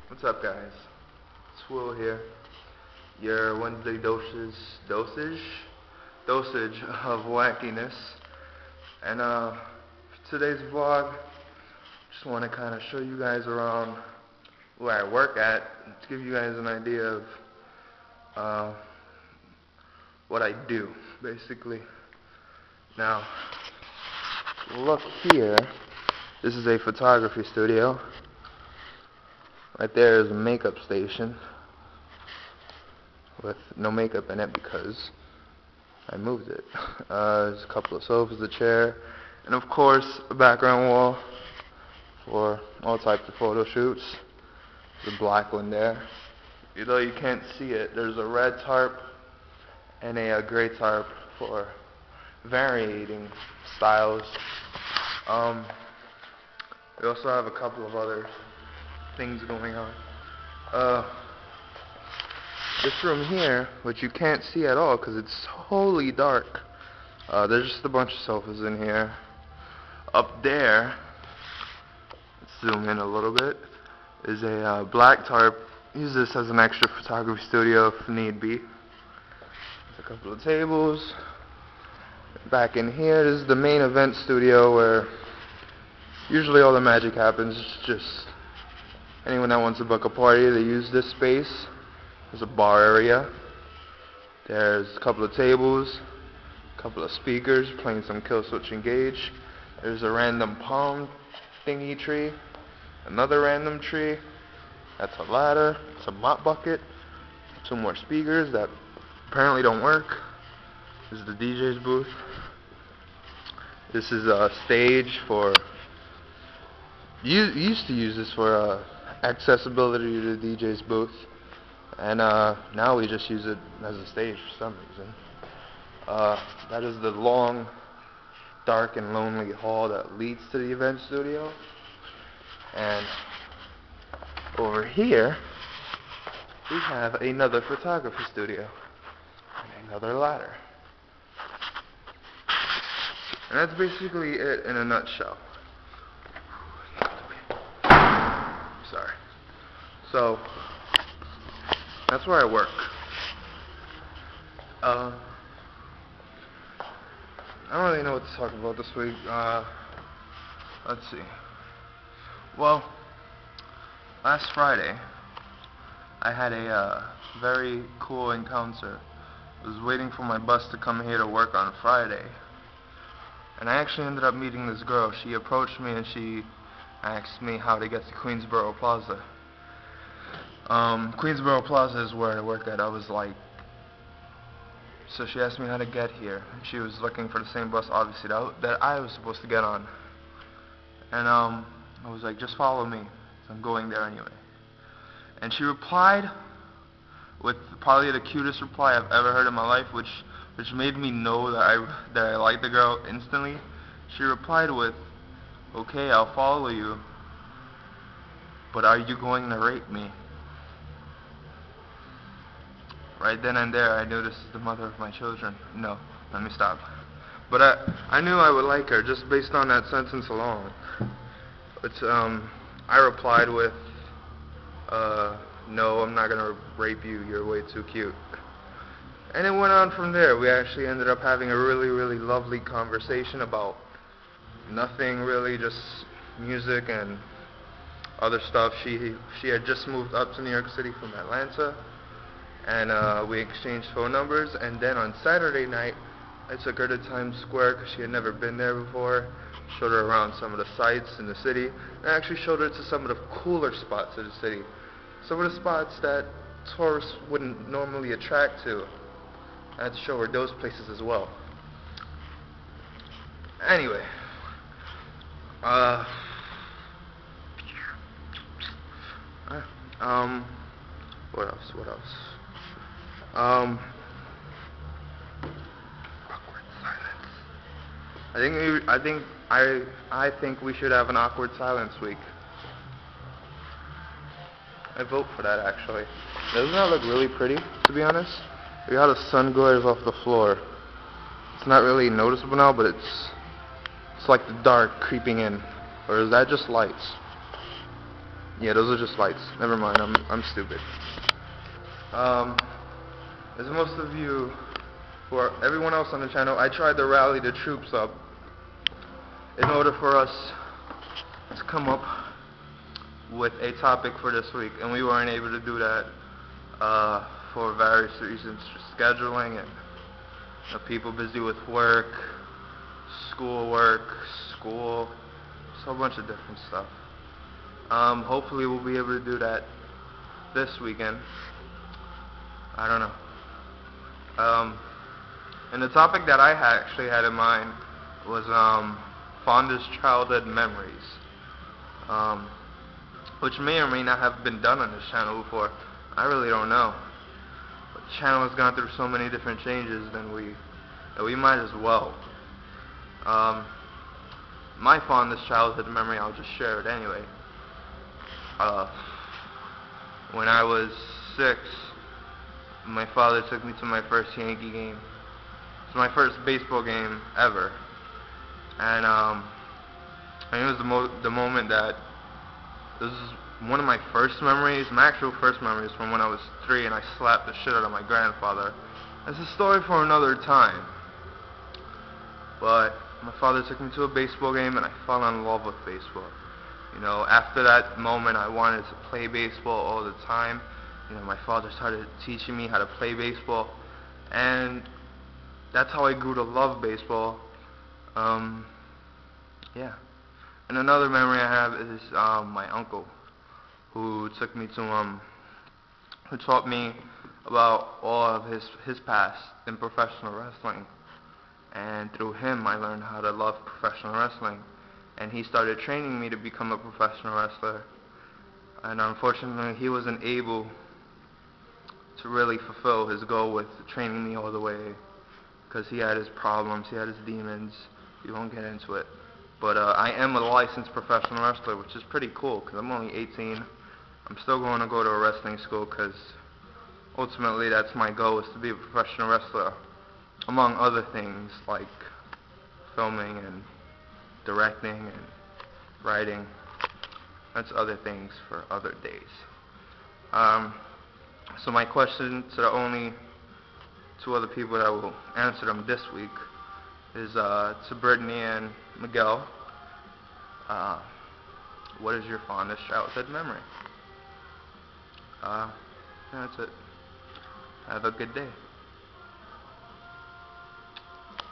What's up, guys? It's Will here. Your Wednesday dosage of wackiness. And for today's vlog, just want to kind of show you guys around where I work at to give you guys an idea of what I do, basically. Now, look here. This is a photography studio. Right there is a makeup station with no makeup in it because I moved it. There's a couple of sofas, a chair, and of course a background wall for all types of photo shoots. There's a black one there. Although you can't see it, there's a red tarp and a gray tarp for varying styles. We also have a couple of other things going on. This room here, which you can't see at all because it's totally dark, there's just a bunch of sofas in here. Up there, let's zoom in a little bit, is a black tarp. Use this as an extra photography studio if need be. There's a couple of tables. Back in here, this is the main event studio where usually all the magic happens. It's just anyone that wants to book a party, they use this space. There's a bar area. There's a couple of tables, a couple of speakers playing some Kill Switch Engage. There's a random palm thingy tree, another random tree. That's a ladder. It's a mop bucket. Two more speakers that apparently don't work. This is the DJ's booth. This is a stage for. You used to use this for accessibility to the DJ's booth, and now we just use it as a stage for some reason. That is the long, dark, and lonely hall that leads to the event studio. And over here, we have another photography studio and another ladder. And that's basically it in a nutshell. Sorry. So, that's where I work. I don't really know what to talk about this week. Let's see. Well, last Friday, I had a very cool encounter. I was waiting for my bus to come here to work on Friday, and I actually ended up meeting this girl. She approached me and she asked me how to get to Queensboro Plaza. Queensboro Plaza is where I work at. So she asked me how to get here. She was looking for the same bus, obviously, that I was supposed to get on. And I was like, just follow me. So I'm going there anyway. And she replied with probably the cutest reply I've ever heard in my life, which made me know that I liked the girl instantly. She replied with, "Okay, I'll follow you, but are you going to rape me?" Right then and there, I knew this is the mother of my children. No, let me stop. But I knew I would like her just based on that sentence alone. I replied with, "No, I'm not gonna rape you. You're way too cute." And it went on from there. We actually ended up having a really, really lovely conversation about nothing really, just music and other stuff. She had just moved up to New York City from Atlanta, and we exchanged phone numbers. And then on Saturday night, I took her to Times Square because she had never been there before. Showed her around some of the sights in the city, and I actually showed her to some of the cooler spots of the city, some of the spots that tourists wouldn't normally attract to. I had to show her those places as well. Anyway, what else? Awkward silence. I think we should have an awkward silence week. I vote for that, actually. Doesn't that look really pretty, to be honest? Look how the sun glares off the floor. It's not really noticeable now, but it's like the dark creeping in. Or is that just lights? Yeah, those are just lights. Never mind, I'm stupid. As most of you, for everyone else on the channel, I tried to rally the troops up in order for us to come up with a topic for this week, and we weren't able to do that for various reasons, scheduling and people busy with work, school, just a bunch of different stuff. Hopefully we'll be able to do that this weekend. I don't know. And the topic that I actually had in mind was fondest childhood memories, which may or may not have been done on this channel before. I really don't know. But the channel has gone through so many different changes that we might as well. My fondest childhood memory, I'll just share it anyway. When I was 6, my father took me to my first Yankee game. It was my first baseball game ever, and it was the moment that this is one of my first memories. My actual first memories from when I was 3, and I slapped the shit out of my grandfather. That's a story for another time. But my father took me to a baseball game, and I fell in love with baseball. You know, after that moment, I wanted to play baseball all the time. You know, my father started teaching me how to play baseball, and that's how I grew to love baseball. Yeah. And another memory I have is my uncle, who took me to who taught me about all of his past in professional wrestling. And through him, I learned how to love professional wrestling. And he started training me to become a professional wrestler. And unfortunately, he wasn't able to really fulfill his goal with training me all the way, because he had his problems, he had his demons. We won't get into it. But I am a licensed professional wrestler, which is pretty cool, because I'm only 18. I'm still going to go to a wrestling school, because ultimately that's my goal, is to be a professional wrestler, among other things like filming and directing and writing. That's other things for other days. So my question to the only 2 other people that will answer them this week is to Brittany and Miguel. What is your fondest childhood memory? That's it. Have a good day.